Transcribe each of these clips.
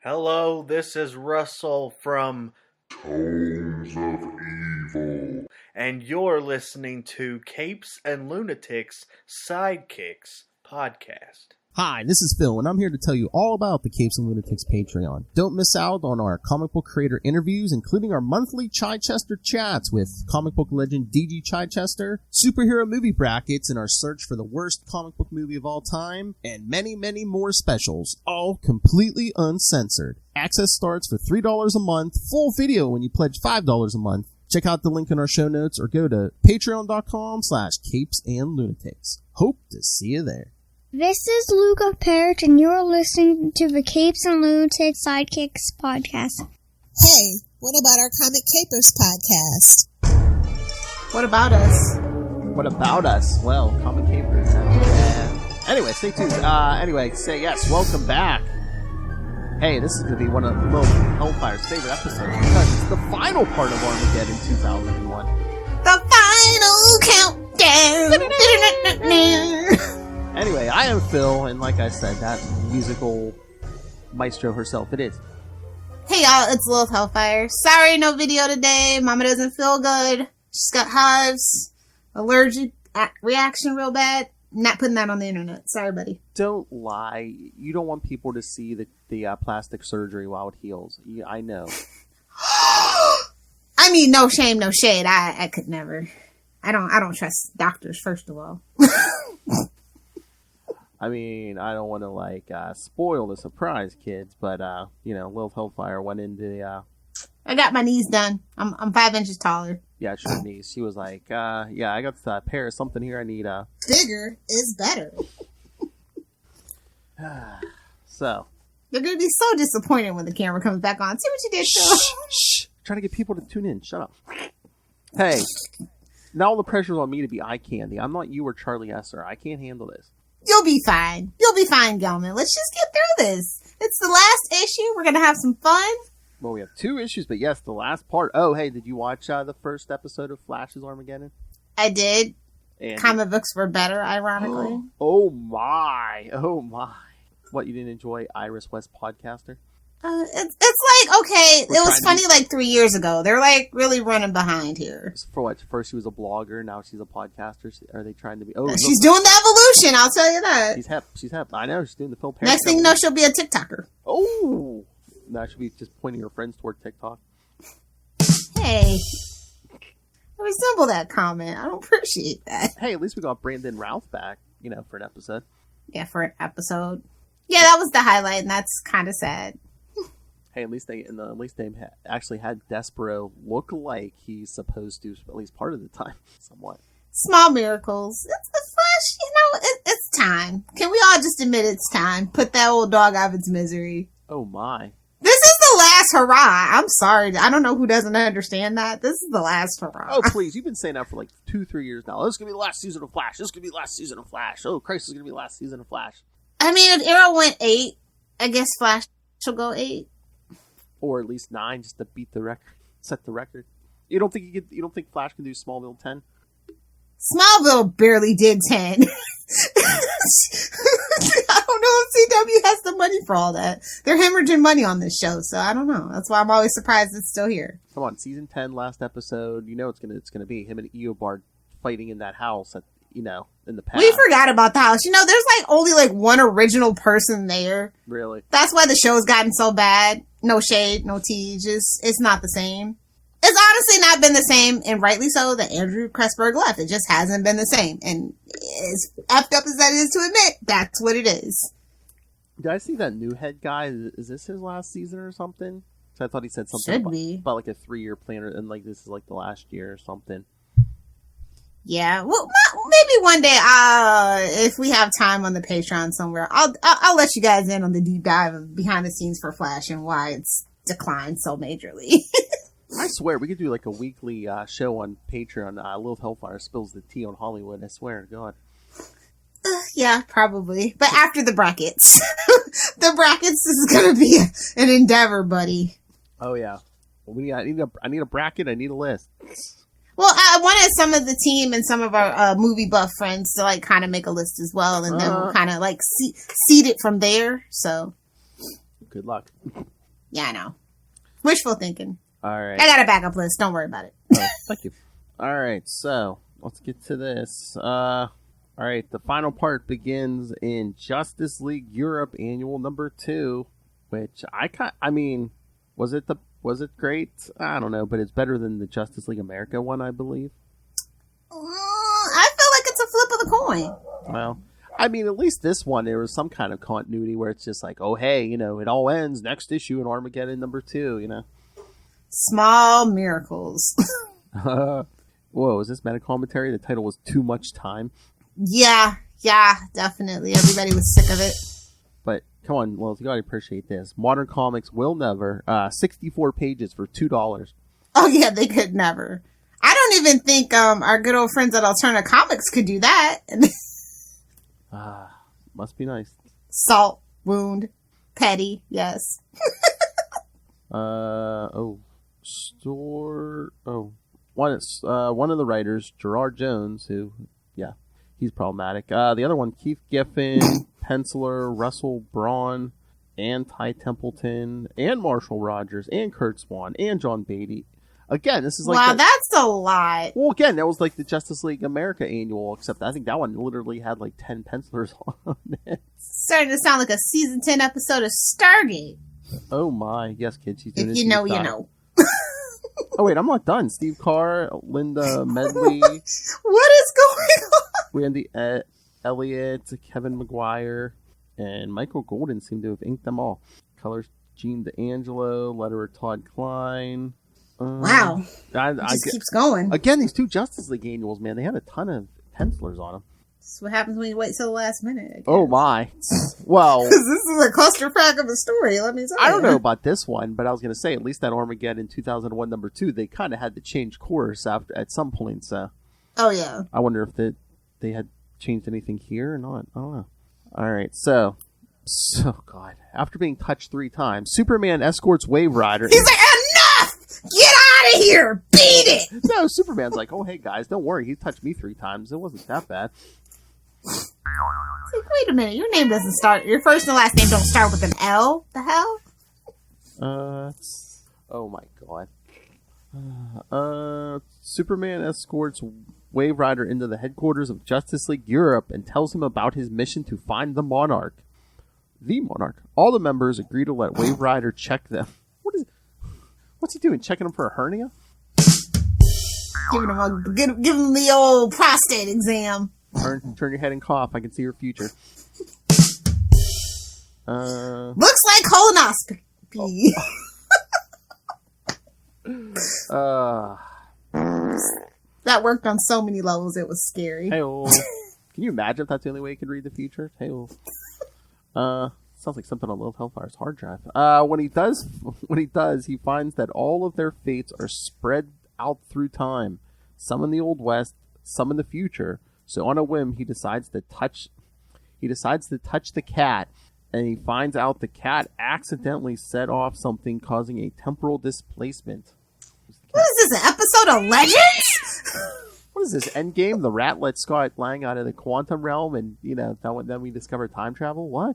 Hello, this is Russell from Tones of Evil. and you're listening to Capes and Lunatics Sidekicks podcast. Hi, this is Phil, and I'm here to tell you all about the Capes and Lunatics Patreon. Don't miss out on our comic book creator interviews, including our monthly Chichester chats with comic book legend D.G. Chichester, superhero movie brackets in our search for the worst comic book movie of all time, and many, many more specials, all completely uncensored. Access starts for $3 a month, full video when you pledge $5 a month. Check out the link in our show notes or go to patreon.com/capesandlunatics. Hope to see you there. This is Luke of Perich, and you're listening to the Capes and Lunatics Sidekicks podcast. Hey, what about our Comic Capers podcast? What about us? What about us? Well, Comic Capers. Anyway, stay tuned. Say yes, welcome back. Hey, this is going to be one of Little Hellfire's favorite episodes because it's the final part of Armageddon 2001. The final countdown! Anyway, I am Phil, and like I said, that musical maestro herself, it is. Hey y'all, it's Lilith Hellfire. Sorry, no video today. Mama doesn't feel good. She's got hives, allergic reaction real bad. Not putting that on the internet. Sorry, buddy. Don't lie. You don't want people to see the plastic surgery while it heals. I know. I mean, no shame, no shade. I could never. I don't trust doctors, first of all. I mean, I don't want to spoil the surprise, kids, but Lilith Hellfire went into I got my knees done. I'm 5 inches taller. Yeah, she knees. She was like, I got a pair of something here. I need Bigger is better. So They're gonna be so disappointed when the camera comes back on. See what you did, Phil? Shh. Trying to get people to tune in. Shut up. Hey, now all the pressure's on me to be eye candy. I'm not you or Charlie Esser. I can't handle this. You'll be fine. You'll be fine, Gelman. Let's just get through this. It's the last issue. We're going to have some fun. Well, we have 2 issues, but yes, the last part. Oh, hey, did you watch the first episode of Flash's Armageddon? I did. And comic books were better, ironically. Oh, my. What, you didn't enjoy Iris West Podcaster? It's like, okay, it was funny 3 years ago. They're really running behind here. For what? First she was a blogger, now she's a podcaster. Are they trying to be... Oh, she's doing the evolution, I'll tell you that. She's hep. I know, she's doing the Phil Perich. Next thing you know, she'll be a TikToker. Oh! Now she'll be just pointing her friends toward TikTok. Hey. I resemble that comment. I don't appreciate that. Hey, at least we got Brandon Routh back, for an episode. Yeah, for an episode. Yeah, that was the highlight, and that's kind of sad. Hey, at least they actually had Despero look like he's supposed to, at least part of the time, somewhat. Small miracles. It's the Flash, it's time. Can we all just admit it's time? Put that old dog out of its misery. Oh my. This is the last hurrah. I'm sorry. I don't know who doesn't understand that. This is the last hurrah. Oh, please. You've been saying that for 2-3 years now. This is going to be the last season of Flash. This is going to be the last season of Flash. Oh, Christ, this is going to be the last season of Flash. I mean, if Arrow went 8, I guess Flash will go 8. Or at least 9, just to beat the record, set the record. You don't think Flash can do Smallville 10? Smallville barely did 10. I don't know if CW has the money for all that. They're hemorrhaging money on this show, so I don't know. That's why I'm always surprised it's still here. Come on, season 10, last episode. It's gonna be him and Eobard fighting in that house at in the past. We forgot about the house. There's only one original person there. Really? That's why the show's gotten so bad. No shade, no tea. It's not the same. It's honestly not been the same, and rightly so, that Andrew Kressberg left. It just hasn't been the same. And as effed up as that is to admit, that's what it is. Did I see that new head guy? Is this his last season or something? So I thought he said something about a 3-year plan, and this is the last year or something. Yeah, well, maybe one day, if we have time on the Patreon somewhere, I'll let you guys in on the deep dive of behind the scenes for Flash and why it's declined so majorly. I swear, we could do a weekly show on Patreon. Lilith Hellfire spills the tea on Hollywood. I swear to God. Yeah, probably. But after the brackets. The brackets is going to be an endeavor, buddy. Oh, yeah. Well, I need a bracket. I need a list. Well, I wanted some of the team and some of our movie buff friends to kind of make a list as well, and then we'll kind of seed it from there. So Good luck. Yeah, I know. Wishful thinking. All right. I got a backup list. Don't worry about it. Oh, thank you. All right, so let's get to this. All right, the final part begins in Justice League Europe Annual number 2, which was it great? I don't know, but it's better than the Justice League America one, I believe. I feel like it's a flip of the coin. Well, I mean, at least this one, there was some kind of continuity where it's just like, oh, hey, it all ends next issue in Armageddon number 2, Small miracles. Whoa, is this meta commentary? The title was Too Much Time. Yeah, definitely. Everybody was sick of it. But come on, well, you gotta appreciate this. Modern Comics will never. 64 pages for $2. Oh yeah, they could never. I don't even think our good old friends at Alternative Comics could do that. Must be nice. Salt, wound, petty, yes. One of the writers, Gerard Jones, who, yeah, he's problematic. The other one, Keith Giffen, penciler, Russell Braun, and Ty Templeton, and Marshall Rogers, and Kurt Swan, and John Beatty. Again, this is like... Wow, that's a lot. Well, again, that was like the Justice League America annual, except I think that one literally had like 10 pencilers on it. Starting to sound like a season 10 episode of Stargate. Oh my. Yes, kids. She's doing If it. you know, you know. Oh, wait, I'm not done. Steve Carr, Linda Medley. What is going on? Randy Elliott, Kevin McGuire, and Michael Golden seem to have inked them all. Colors, Gene D'Angelo, letterer Todd Klein. Wow. It just keeps going. Again, these 2 Justice League annuals, man, they had a ton of pencilers on them. This is what happens when you wait till the last minute. Oh, my. Well... this is a clusterfuck of a story, let me tell you. I don't know about this one, but I was going to say, at least that Armageddon 2001 number 2, they kind of had to change course at some point, so... Oh, yeah. I wonder if they had changed anything here or not. I don't know. All right, so God. After being touched 3 times, Superman escorts Wave Rider... He's like, enough! Get out of here! Beat it! No, Superman's like, oh, hey, guys, don't worry. He touched me 3 times. It wasn't that bad. Like, wait a minute. Your name doesn't start... Your first and last name don't start with an L? The hell? Oh, my God. Superman escorts Wave Rider into the headquarters of Justice League Europe and tells him about his mission to find the Monarch. The Monarch. All the members agree to let Wave Rider check them. What's he doing? Checking him for a hernia? Giving him the old prostate exam. Turn your head and cough. I can see your future. Looks like colonoscopy. That worked on so many levels. It was scary. Hey-oh. Can you imagine if that's the only way you could read the future? Hey-oh. Sounds like something on Lilith Hellfire's hard drive. When he does, he finds that all of their fates are spread out through time. Some in the Old West, some in the future. So on a whim, he decides to touch the cat, and he finds out the cat accidentally set off something, causing a temporal displacement. What is this, an episode of Legends? What is this, Endgame? The rat let Scott Lang out of the quantum realm, and, then we discover time travel? What?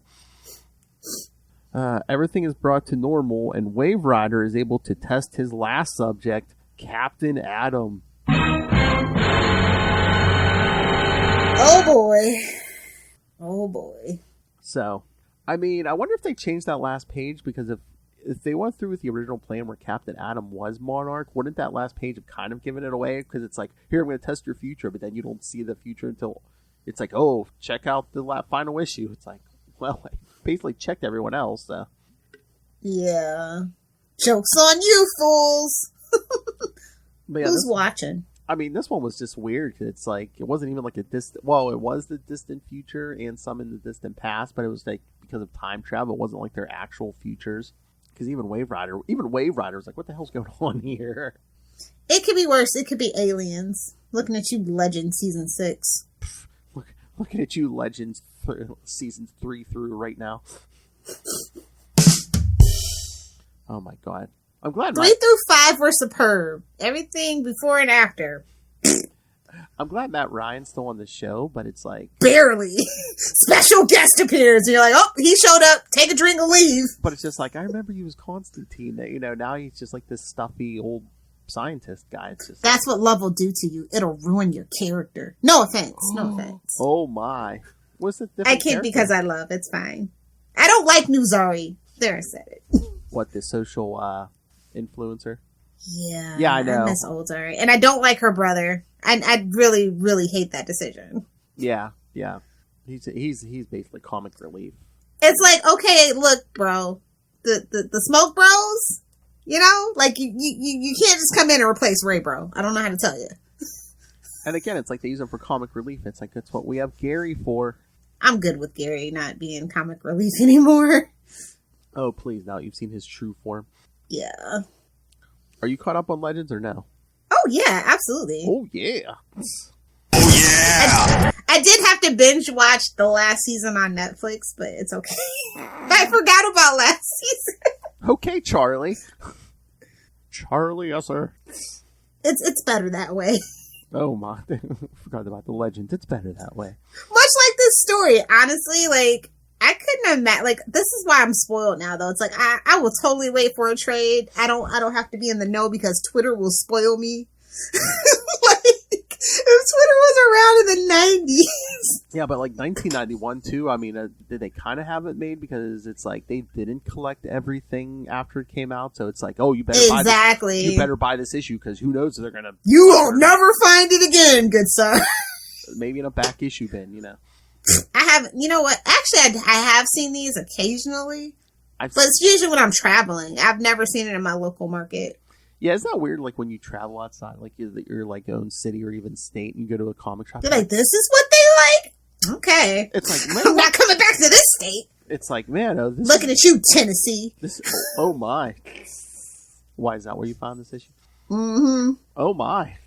Everything is brought to normal, and Wave Rider is able to test his last subject, Captain Atom. Oh boy. So, I wonder if they changed that last page, because if they went through with the original plan where Captain Atom was Monarch, wouldn't that last page have kind of given it away? Because it's like, here, I'm going to test your future, but then you don't see the future until it's like, oh, check out the final issue. It's like, well, I basically checked everyone else, so. Yeah. Joke's on you, fools! Yeah, who's watching? This one was just weird, because it's like, it wasn't even like a distant, well, it was the distant future and some in the distant past, but it was like, because of time travel, it wasn't like their actual futures. Because even Wave Rider was like, what the hell's going on here? It could be worse. It could be aliens. Looking at you, Legends Season 6. Looking at you, Legends Seasons 3 through right now. Oh my God. I'm glad 3 through 5 were superb. Everything before and after. I'm glad Matt Ryan's still on the show, but it's like... Barely. Special guest appearance. And you're like, oh, he showed up. Take a drink and leave. But it's just like, I remember he was Constantine. You know, now he's just like this stuffy old scientist guy. It's just That's what love will do to you. It'll ruin your character. No offense. No offense. Oh my. What's the different I kid because I love. It's fine. I don't like Nuzari. There, I said it. What, the social influencer? Yeah. Yeah, I know. I miss old Zari. And I don't like her brother. I really, really hate that decision. Yeah. He's basically comic relief. It's like, okay, look, bro. The smoke bros, you know? Like, you can't just come in and replace Ray, bro. I don't know how to tell you. And again, it's like they use him for comic relief. It's like, that's what we have Gary for. I'm good with Gary not being comic relief anymore. Oh, please, now you've seen his true form. Yeah. Are you caught up on Legends or no? Oh, yeah, absolutely. Oh, yeah. I did have to binge watch the last season on Netflix, but it's okay. I forgot about last season. Okay, Charlie. Charlie, yes, sir. It's better that way. Oh, my. Forgot about the Legends. It's better that way. Much like this story, honestly, like, I couldn't imagine, like, this is why I'm spoiled now, though. It's like, I will totally wait for a trade. I don't have to be in the know because Twitter will spoil me. Like, if Twitter was around in the 90s. Yeah, but like 1991 too, I mean, did they kind of have it made because it's like they didn't collect everything after it came out, so it's like, oh, you better buy this issue because who knows if they're gonna... You will never find it again, good sir. Maybe in a back issue bin, you know. I have, you know what? Actually, I have seen these occasionally, but it's usually when I'm traveling. I've never seen it in my local market. Yeah, isn't that weird? Like when you travel outside, like your like own city or even state, and you go to a comic shop. They're like, this is what they like? Okay. It's like, man, I'm not coming back to this state. It's like, man, looking at you, Tennessee. Oh my. Why, is that where you found this issue? Mm-hmm. Oh my.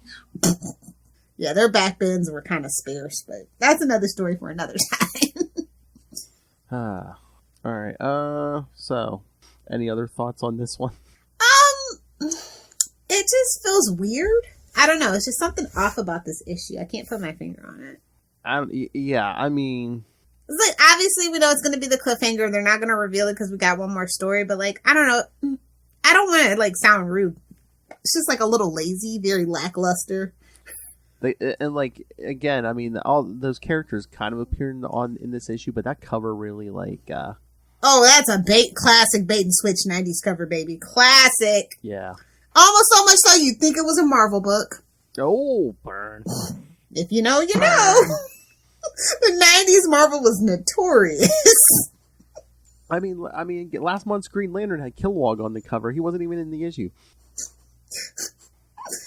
Yeah, their back bins were kind of sparse, but that's another story for another time. All right. So, any other thoughts on this one? It just feels weird. I don't know. It's just something off about this issue. I can't put my finger on it. Yeah, I mean... It's like, obviously, we know it's going to be the cliffhanger. They're not going to reveal it because we got one more story. But, like, I don't know. I don't want to, like, sound rude. It's just, like, a little lazy, very lackluster. And, like, again, I mean, all those characters kind of appear in this issue, but that cover really, like... Oh, that's a classic bait and switch 90s cover, baby. Classic. Yeah. Almost so much so you'd think it was a Marvel book. Oh, burn. If you know, you know. The 90s Marvel was notorious. I mean, last month's Green Lantern had Kilowog on the cover. He wasn't even in the issue.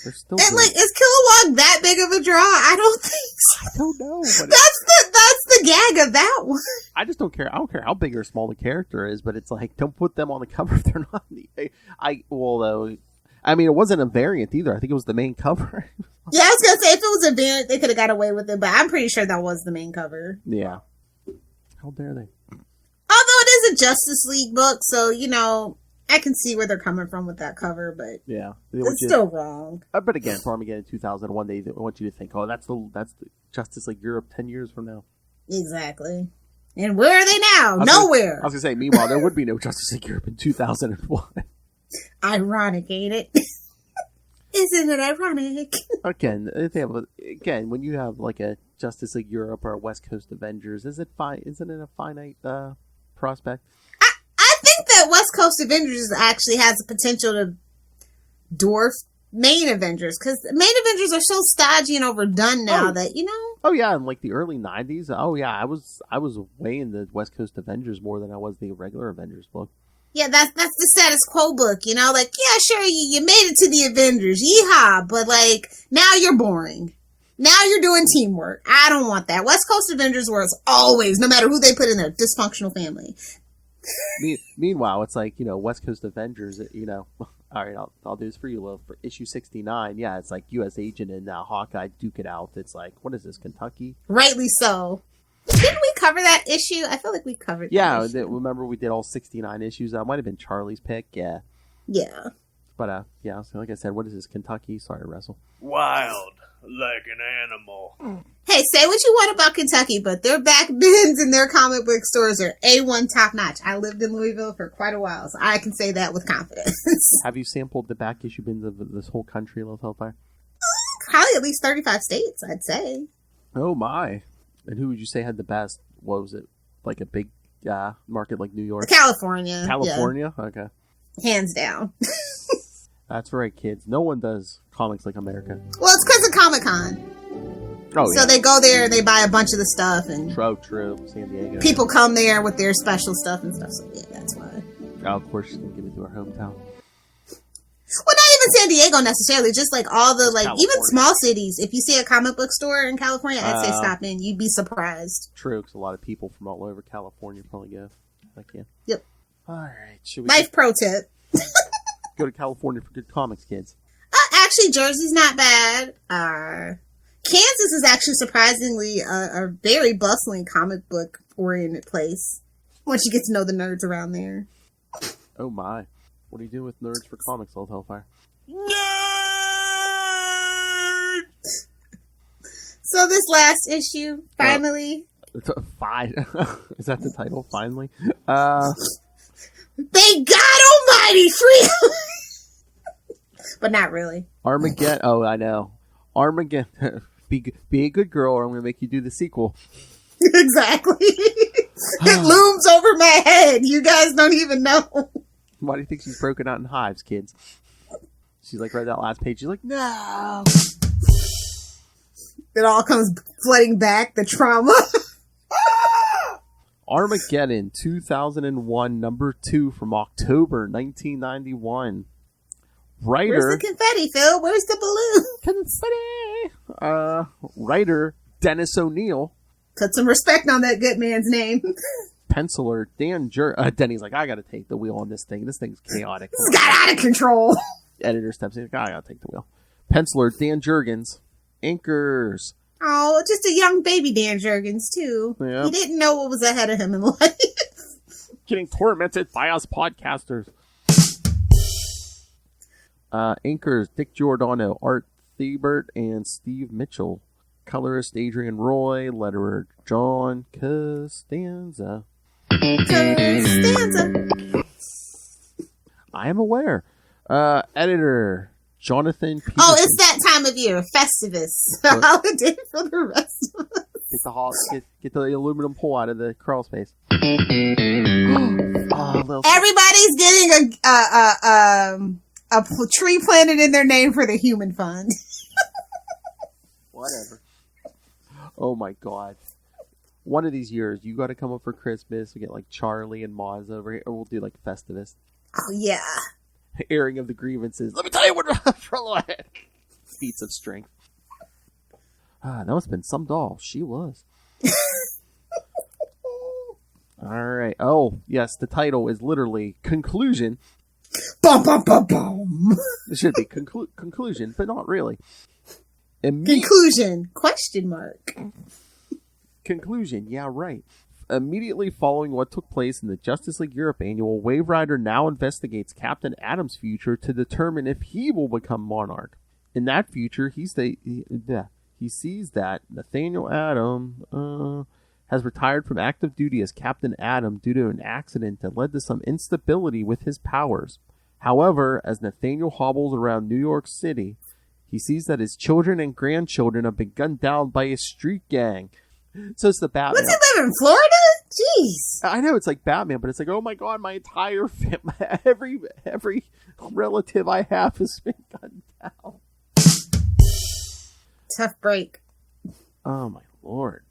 They're still and, like, is Kilowog that big of a draw? I don't think so. I don't know. But that's the gag of that one. I just don't care. I don't care how big or small the character is, but it's like, don't put them on the cover if they're not. I mean, it wasn't a variant either. I think it was the main cover. Yeah, I was going to say, if it was a variant, they could have got away with it, but I'm pretty sure that was the main cover. Yeah. How dare they? Although it is a Justice League book, so, you know, I can see where they're coming from with that cover, but yeah, it's still wrong. But again, for Armageddon 2001, they want you to think, oh, that's the Justice League Europe 10 years from now. Exactly. And where are they now? Nowhere. I was going to say, meanwhile, there would be no Justice League Europe in 2001. Ironic, ain't it? Isn't it ironic? Again, when you have like a Justice League Europe or a West Coast Avengers, isn't it a finite prospect? I think that West Coast Avengers actually has the potential to dwarf main Avengers, because main Avengers are so stodgy and overdone now that, you know. Oh yeah, in like the early 90s. Oh yeah, I was way in the West Coast Avengers more than I was the regular Avengers book. Yeah, that's the status quo book, you know? Like, yeah, sure, you made it to the Avengers, yeehaw, but, like, now you're boring. Now you're doing teamwork. I don't want that. West Coast Avengers was always, no matter who they put in there, dysfunctional family. Meanwhile, it's like, you know, West Coast Avengers, you know, all right, I'll do this for you, Lil. For issue 69, yeah, it's like U.S. Agent and Hawkeye duke it out. It's like, what is this, Kentucky? Rightly so. Didn't we cover that issue? I feel like we covered that issue. Remember we did all 69 issues? That might have been Charlie's pick, yeah. Yeah. But, yeah, so like I said, what is this, Kentucky? Sorry, Russell. Wild. like an animal. Hey, say what you want about Kentucky, but their back bins and their comic book stores are A1 top notch. I lived in Louisville for quite a while, so I can say that with confidence. Have you sampled the back issue bins of this whole country, Love Hellfire? Probably at least 35 states, I'd say. Oh my! And who would you say had the best? What was it? Like a big market like New York? California. California? Yeah. Okay. Hands down. That's right, kids. No one does comics like America. Well, it's because of Comic-Con. Oh, so they go there and they buy a bunch of the stuff, and True. San Diego. people come there with their special stuff and stuff. So yeah, that's why. Oh, of course, she's gonna give it to our hometown. Well, not even San Diego necessarily. Just like all the California. even small cities. If you see a comic book store in California, I'd say stop in. You'd be surprised. True, because a lot of people from all over California probably go. Like, yeah. Yep. All right. Should we Life pro tip. go to California for good comics, kids? Actually, Jersey's not bad. Kansas is actually surprisingly a very bustling comic book oriented place. Once you get to know the nerds around there. Oh my! What are you doing with Nerds for Comics, Old Hellfire? So this last issue, finally, Fine. Is that the title? Finally. thank God Almighty, freedom. But not really. Armageddon. Oh, I know. Armageddon. Be a good girl, or I'm gonna make you do the sequel. Exactly. It looms over my head. You guys don't even know. Why do you think she's broken out in hives, kids? She's like, read that last page. She's like, no. It all comes flooding back, the trauma. Armageddon 2001, number 2 from October 1991. Writer. Where's the confetti, Phil? Where's the balloon? Confetti. Writer Dennis O'Neil. Put some respect on that good man's name. Penciler Dan Denny's like, I gotta take the wheel on this thing. This thing's chaotic. This got out of control. Editor steps in. Like, I gotta take the wheel. Penciler Dan Jurgens. Inkers. Oh, just a young baby Dan Jurgens, too. Yeah. He didn't know what was ahead of him in life. Getting tormented by us podcasters. Inkers Dick Giordano, Art Thibert, and Steve Mitchell. Colorist Adrian Roy. Letterer John Costanza. I am aware. Editor Jonathan Peterson. Oh, it's that time of year, Festivus. Holiday for the rest of us. Get the aluminum pole out of the crawl space. Everybody's getting a tree planted in their name for the Human Fund. Whatever. Oh my god. One of these years, you got to come up for Christmas. We get like Charlie and Maz over here, or we'll do like Festivus. Oh yeah. Airing of the grievances. Let me tell you what feats of strength. That must have been some doll. She was. Alright. Oh, yes, the title is literally Conclusion. Bum, bum, bum, bum. It should be conclusion, but not really. Conclusion? Question mark. Conclusion, yeah, right. Immediately following what took place in the Justice League Europe annual, Wave Rider now investigates Captain Atom's future to determine if he will become Monarch. In that future, he sees that Nathaniel Atom has retired from active duty as Captain Atom due to an accident that led to some instability with his powers. However, as Nathaniel hobbles around New York City, he sees that his children and grandchildren have been gunned down by a street gang. So it's the Batman. What's he live in Florida? Jeez. I know it's like Batman, but it's like, oh my god, my entire family, every relative I have has been gunned down. Tough break. Oh my lord.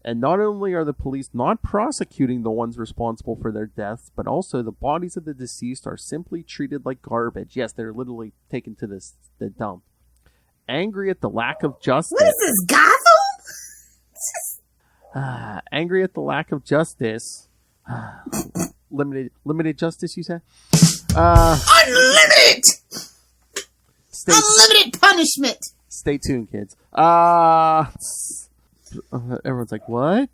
And not only are the police not prosecuting the ones responsible for their deaths, but also the bodies of the deceased are simply treated like garbage. Yes, they're literally taken to the dump. Angry at the lack of justice. What is this, Gotham? Angry at the lack of justice. Limited justice, you said? Unlimited! Unlimited punishment! Stay tuned, kids. Everyone's like, what?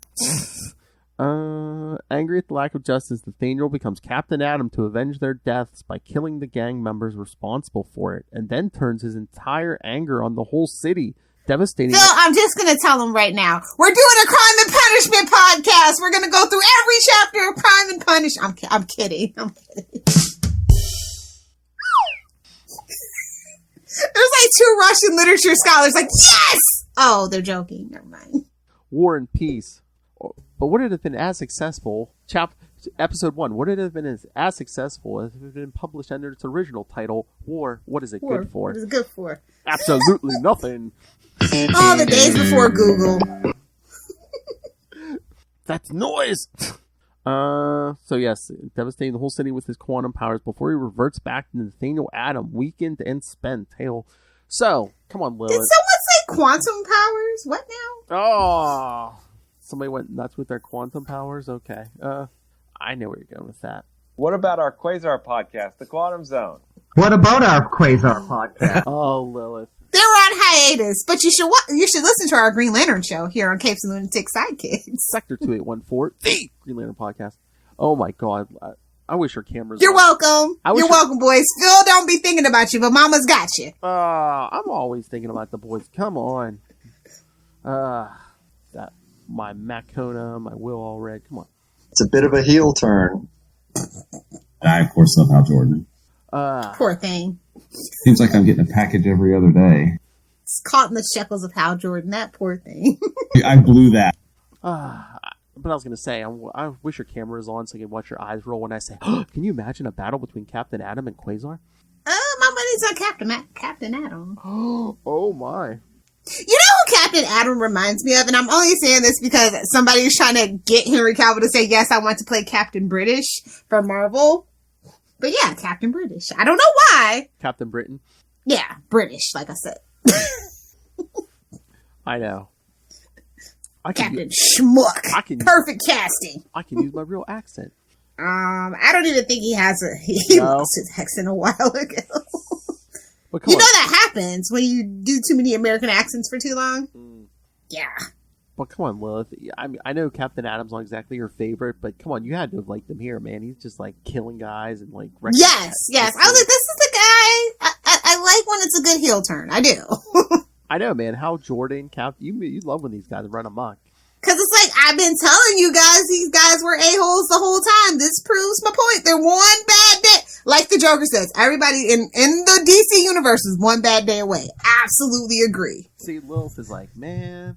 Angry at the lack of justice, Nathaniel becomes Captain Atom to avenge their deaths by killing the gang members responsible for it, and then turns his entire anger on the whole city, devastating. Phil, I'm just going to tell them right now. We're doing a crime and punishment podcast. We're going to go through every chapter of crime and punishment. I'm kidding. There's like 2 Russian literature scholars like, yes! Oh, they're joking. Never mind. War and Peace. But would it have been as successful? Episode 1. Would it have been as successful if it had been published under its original title, War? What is it good for? What is it good for? Absolutely nothing. Oh, the days before Google. That's noise. So yes, devastating the whole city with his quantum powers before he reverts back to Nathaniel Atom, weakened and spent. So, come on, Lilith. Did someone say quantum powers? What now? Oh, somebody went nuts with their quantum powers? Okay. I know where you're going with that. What about our Quasar podcast, The Quantum Zone? What about our Quasar podcast? Oh, Lilith. They were on hiatus, but you should listen to our Green Lantern show here on Capes and Lunatics Sidekicks. Sector 2814, the Green Lantern podcast. Oh my God. I wish our cameras. You're welcome. You're welcome, boys. Phil don't be thinking about you, but Mama's got you. I'm always thinking about the boys. Come on. That my Macona, my Will All Red. Come on. It's a bit of a heel turn. I, of course, love Hal Jordan. Poor thing. Seems like I'm getting a package every other day. It's caught in the shekels of Hal Jordan. That poor thing. I blew that. But I was going to say, I wish your camera was on so I could watch your eyes roll when I say, oh, can you imagine a battle between Captain Atom and Quasar? My money's on Captain Atom. Oh, my. You know who Captain Atom reminds me of? And I'm only saying this because somebody was trying to get Henry Cavill to say, yes, I want to play Captain British from Marvel. But yeah, Captain British. I don't know why. Captain Britain? Yeah, British, like I said. I know. Captain Schmuck. Perfect casting. I can use my real accent. I don't even think he has he lost his accent a while ago. You know that happens when you do too many American accents for too long? Yeah. But come on, Lilith. I mean, I know Captain Atom's not exactly your favorite, but come on, you had to have liked him here, man. He's just like killing guys and like wrecking Yes. I was like, this is the guy. I like when it's a good heel turn. I do. I know, man. Hal Jordan, you love when these guys run amok. Because it's like, I've been telling you guys, these guys were a-holes the whole time. This proves my point. They're one bad day. Like the Joker says, everybody in the DC universe is one bad day away. Absolutely agree. See, Lilith is like, man,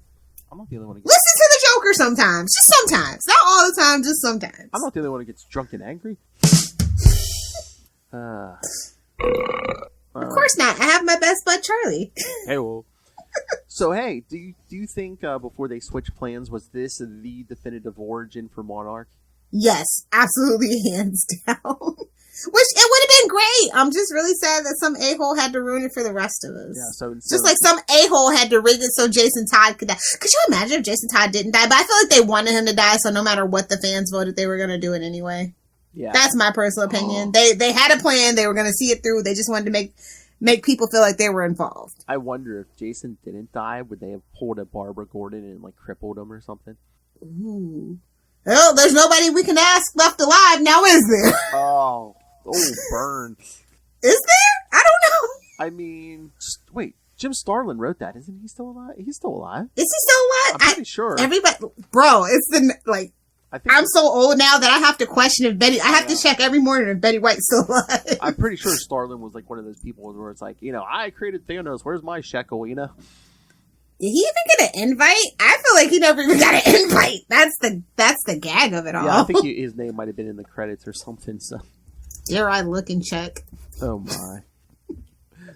I'm not the only one who Listen to the Joker sometimes. Just sometimes. Not all the time, just sometimes. I'm not the only one who gets drunk and angry. Of course not. I have my best bud, Charlie. Hey, well. So, hey, do you think before they switched plans, was this the definitive origin for Monarch? Yes, absolutely, hands down. Which, it would have been great. I'm just really sad that some a-hole had to ruin it for the rest of us. Yeah, so just like some a-hole had to rig it so Jason Todd could die. Could you imagine if Jason Todd didn't die? But I feel like they wanted him to die, so no matter what the fans voted, they were going to do it anyway. Yeah, that's my personal opinion. They had a plan. They were going to see it through. They just wanted to make people feel like they were involved. I wonder if Jason didn't die, would they have pulled a Barbara Gordon and like crippled him or something? Ooh. Well, there's nobody we can ask left alive now, is there? Oh, burn. Is there? I don't know. I mean, wait, Jim Starlin wrote that. Isn't he still alive? He's still alive. Is he still alive? I'm pretty sure. Everybody, bro, I'm so old now that I have to question if I have to check every morning if Betty White's still alive. I'm pretty sure Starlin was like one of those people where it's like, I created Thanos. Where's my shekel, Did he even get an invite? I feel like he never even got an invite. That's the gag of it all. Yeah, I think his name might have been in the credits or something. So, dare I look and check? Oh my.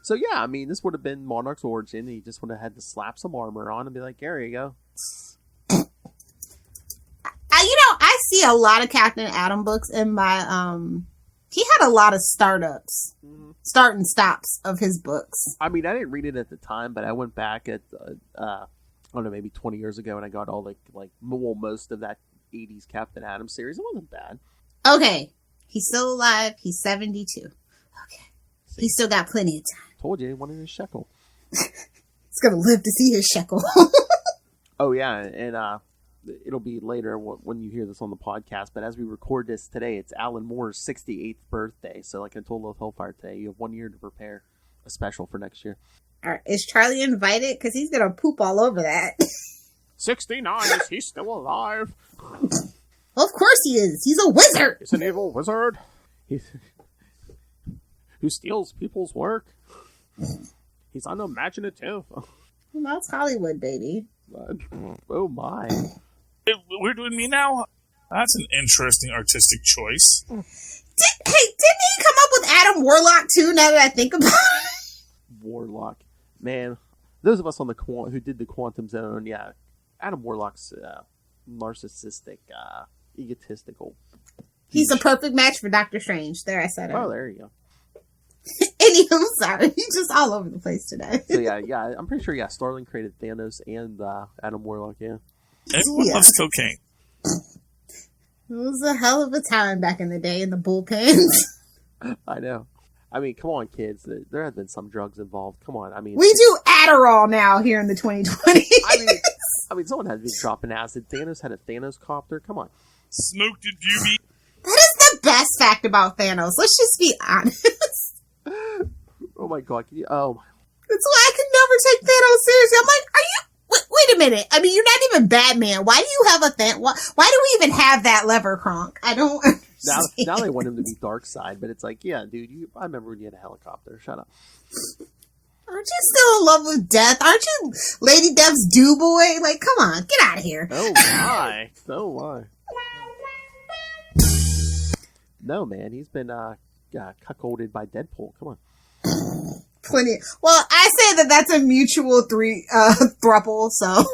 So yeah, I mean, this would have been Monarch's origin. He just would have had to slap some armor on and be like, "There you go." I see a lot of Captain Atom books in my, he had a lot of startups, start and stops of his books. I mean, I didn't read it at the time, but I went back at, I don't know, maybe 20 years ago, and I got all most of that 80s Captain Atom series. It wasn't bad. Okay. He's still alive. He's 72. Okay. He's still got plenty of time. Told you, he wanted his shekel. He's gonna live to see his shekel. Oh, yeah, and, it'll be later when you hear this on the podcast. But as we record this today, it's Alan Moore's 68th birthday. So like I told Lilith Hellfire today, you have 1 year to prepare a special for next year. All right, is Charlie invited? Because he's going to poop all over that. 69, is he still alive? Of course he is. He's a wizard. He's an evil wizard. Who steals people's work. He's unimaginative. That's Hollywood, baby. Oh my. We're doing me now? That's an interesting artistic choice. Didn't he come up with Adam Warlock too, now that I think about it? Warlock. Man, those of us on the who did the Quantum Zone, yeah, Adam Warlock's narcissistic, egotistical. He's a perfect match for Doctor Strange. There, I said it. Oh, there you go. Anywho, sorry. He's just all over the place today. So, yeah, I'm pretty sure, Starling created Thanos and Adam Warlock, yeah. Everyone loves cocaine. It was a hell of a time back in the day in the bullpens. I know. I mean, come on, kids. There have been some drugs involved. Come on. I mean, we do Adderall now here in the 2020s. I mean, someone had to be dropping acid. Thanos had a Thanos copter. Come on. Smoked a doobie. That is the best fact about Thanos. Let's just be honest. Oh my god. Oh. That's why I could never take Thanos seriously. I'm like, are you... Wait a minute. I mean, you're not even Batman. Why do you have a Thanos? Why do we even have that lever, Kronk? I don't understand. Now they want him to be Darkseid, but it's like, yeah, dude, I remember when you had a helicopter. Shut up. Aren't you still in love with Death? Aren't you Lady Death's do-boy? Like, come on, get out of here. Oh my. Oh my. No, man, he's been cuckolded by Deadpool. Come on. Plenty. Well, I say that's a mutual throuple, so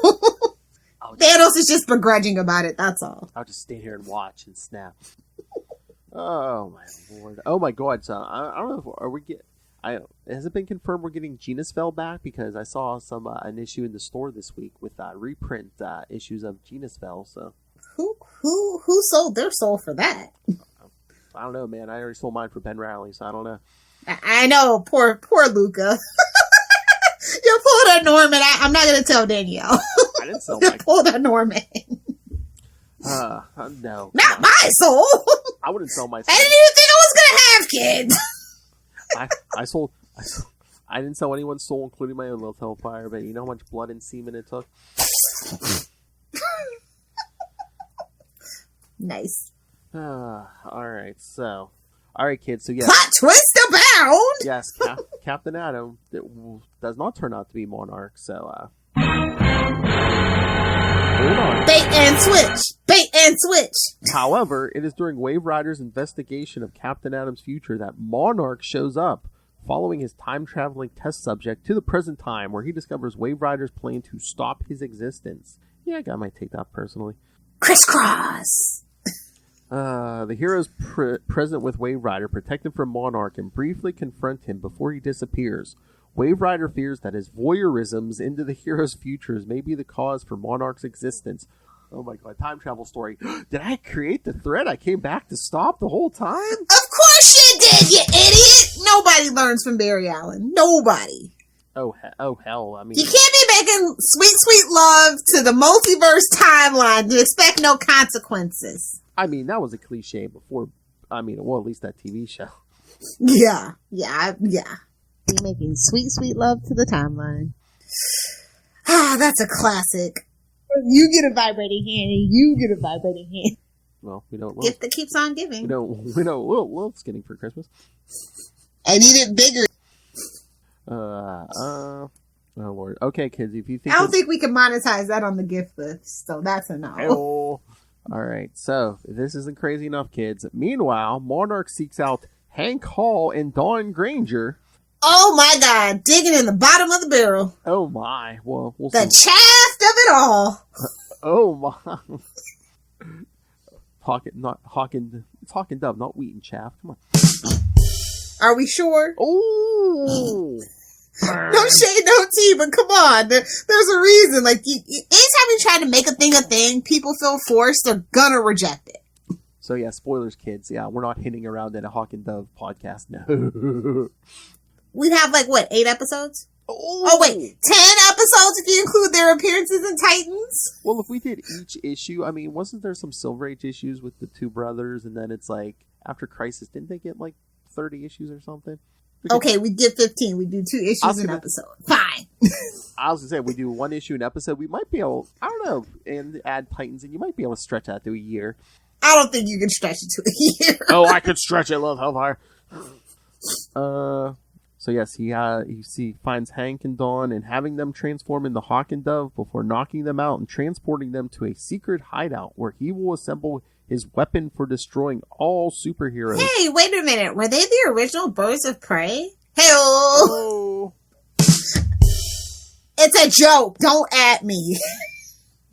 Thanos is just begrudging about it, that's all. I'll just stay here and watch and snap. Oh my lord. Oh my god, so I don't know if has it been confirmed we're getting Genusfell back? Because I saw an issue in the store this week with reprint issues of Genusfell, so who sold their soul for that? I don't know, man. I already sold mine for Ben Riley, so I don't know. I know, poor Luca. You pulled a Norman. I'm not going to tell Danielle. I didn't sell You pulled a Norman. No. Not my soul. I wouldn't sell my soul. I didn't even think I was going to have kids. I didn't sell anyone's soul, including my own Lilith Hellfire, but you know how much blood and semen it took? Nice. Alright, so... Alright, kids, so yes. Plot twist abound! Yes, Captain Atom does not turn out to be Monarch, so, hold on. Bait and switch! Bait and switch! However, it is during Wave Rider's investigation of Captain Atom's future that Monarch shows up, following his time-traveling test subject to the present time, where he discovers Wave Rider's plan to stop his existence. Yeah, I might take that personally. Crisscross! The heroes present with Wave Rider protect him from Monarch and briefly confront him before he disappears. Wave Rider fears that his voyeurisms into the hero's futures may be the cause for Monarch's existence. Oh my god, time travel story. Did I create the threat I came back to stop the whole time? Of course you did, you idiot! Nobody learns from Barry Allen. Nobody. Oh hell, I mean... You can't be making sweet, sweet love to the multiverse timeline to expect no consequences. I mean, that was a cliche before, at least that TV show. Yeah. You're making sweet, sweet love to the timeline. Ah, that's a classic. You get a vibrating hand, and you get a vibrating hand. Well, we don't... Gift that keeps on giving. We don't Lilith's getting for Christmas. I need it bigger. Oh Lord. Okay, kids, if you think... I don't think we can monetize that on the gift list, so that's a no. Hey-oh. Alright, so, if this isn't crazy enough, kids. Meanwhile, Monarch seeks out Hank Hall and Dawn Granger. Oh my god, digging in the bottom of the barrel. Oh my, well, we'll the see. chaff of it all. Oh my. It's Hawk and Dove, not wheat and chaff. Come on. Are we sure? Oh! No shade, no tea, but come on. There's a reason. Like, anytime you try to make a thing, people feel forced, they're gonna reject it. So yeah, spoilers, kids. Yeah, we're not hitting around in a Hawk and Dove podcast now. We'd have, 8 episodes? Oh, wait. 10 episodes if you include their appearances in Titans? Well, if we did each issue, I mean, wasn't there some Silver Age issues with the two brothers? And then it's like, after Crisis, didn't they get like 30 issues or something? Okay, we get 15. We do 2 issues an episode. Fine. I was going to say, we do 1 issue an episode. We might be able, I don't know, and add Titans, and you might be able to stretch that to a year. I don't think you can stretch it to a year. Oh, I could stretch it, love Hellfire. So yes, he finds Hank and Dawn and having them transform into Hawk and Dove before knocking them out and transporting them to a secret hideout where he will assemble his weapon for destroying all superheroes. Hey, wait a minute. Were they the original Birds of Prey? Hey-oh! It's a joke. Don't at me.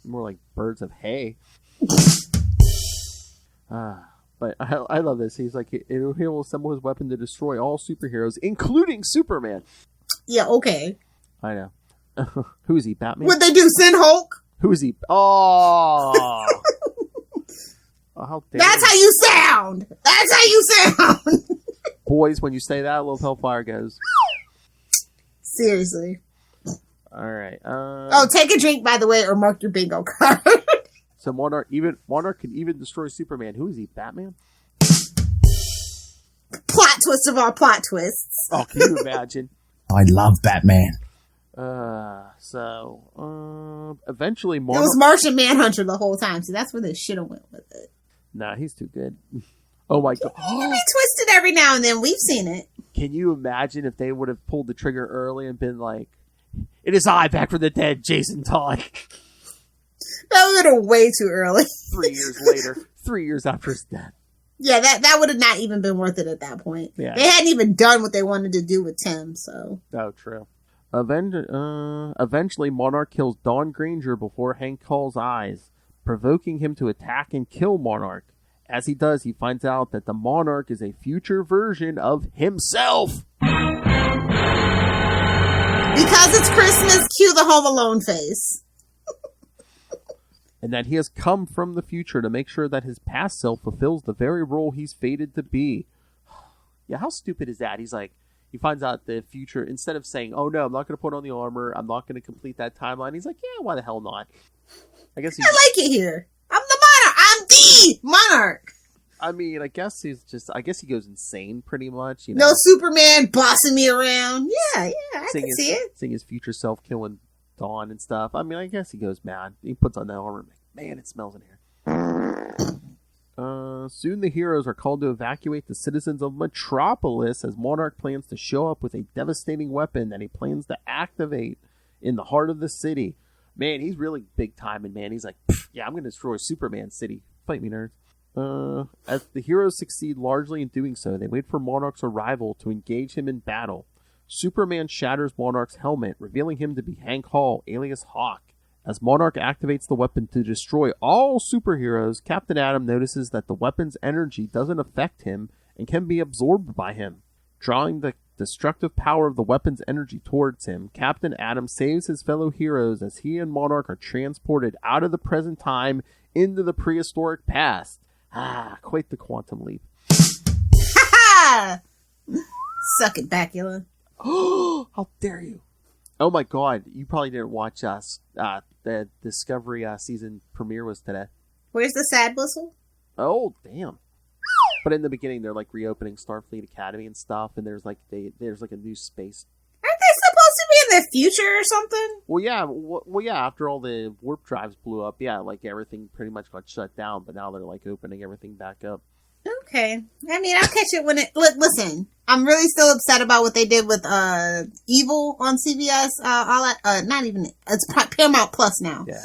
More like birds of hay. But I love this. He's like, he will assemble his weapon to destroy all superheroes, including Superman. Yeah, okay. I know. Who is he, Batman? What'd they do, send Hulk? Who is he? Oh! Oh, how dare That's how you sound! That's how you sound! Boys, when you say that, Love Hellfire goes. Seriously. Alright. Take a drink, by the way, or mark your bingo card. So Monarch can even destroy Superman. Who is he, Batman? Plot twist of all plot twists. Oh, can you imagine? I love Batman. Eventually Monarch... It was Martian Manhunter the whole time. See, that's where they should have went with it. Nah, he's too good. Oh my god. It can be twisted every now and then. We've seen it. Can you imagine if they would have pulled the trigger early and been like, "It is I, back from the dead, Jason Todd." That would have been way too early. 3 years later. 3 years after his death. Yeah, that would have not even been worth it at that point. Yeah. They hadn't even done what they wanted to do with Tim, so. Oh, true. Eventually, Monarch kills Dawn Granger before Hank calls eyes, provoking him to attack and kill Monarch. As he does, he finds out that the Monarch is a future version of himself. Because it's Christmas, cue the Home Alone face. And that he has come from the future to make sure that his past self fulfills the very role he's fated to be. Yeah, how stupid is that? He's like, he finds out the future, instead of saying, "Oh no, I'm not going to put on the armor, I'm not going to complete that timeline," he's like, "Yeah, why the hell not?" I guess I like it here. I'm the Monarch. I'm the Monarch. I mean, I guess he goes insane pretty much. You know? No Superman bossing me around. Yeah, I can see it. Seeing his future self killing Dawn and stuff. I mean, I guess he goes mad. He puts on that armor. Man, it smells in here. Soon the heroes are called to evacuate the citizens of Metropolis as Monarch plans to show up with a devastating weapon that he plans to activate in the heart of the city. Man, he's really big timing, man. He's like, yeah, I'm going to destroy Superman City. Fight me, nerds. As the heroes succeed largely in doing so, they wait for Monarch's arrival to engage him in battle. Superman shatters Monarch's helmet, revealing him to be Hank Hall, alias Hawk. As Monarch activates the weapon to destroy all superheroes, Captain Atom notices that the weapon's energy doesn't affect him and can be absorbed by him. Drawing the destructive power of the weapon's energy towards him, Captain Atom saves his fellow heroes as he and Monarch are transported out of the present time into the prehistoric past. Quite the quantum leap. Ha! Suck it, Bacula. How dare you? Oh my god, you probably didn't watch the Discovery season premiere was today. Where's the sad whistle? Oh, damn. But in the beginning, they're like reopening Starfleet Academy and stuff, and there's like a new space. Aren't they supposed to be in the future or something? Well, yeah. After all the warp drives blew up, yeah, like everything pretty much got shut down. But now they're like opening everything back up. Okay. I mean, I'll catch it when it. Listen, I'm really still upset about what they did with Evil on CBS. Not even. It's Paramount Plus now. Yeah.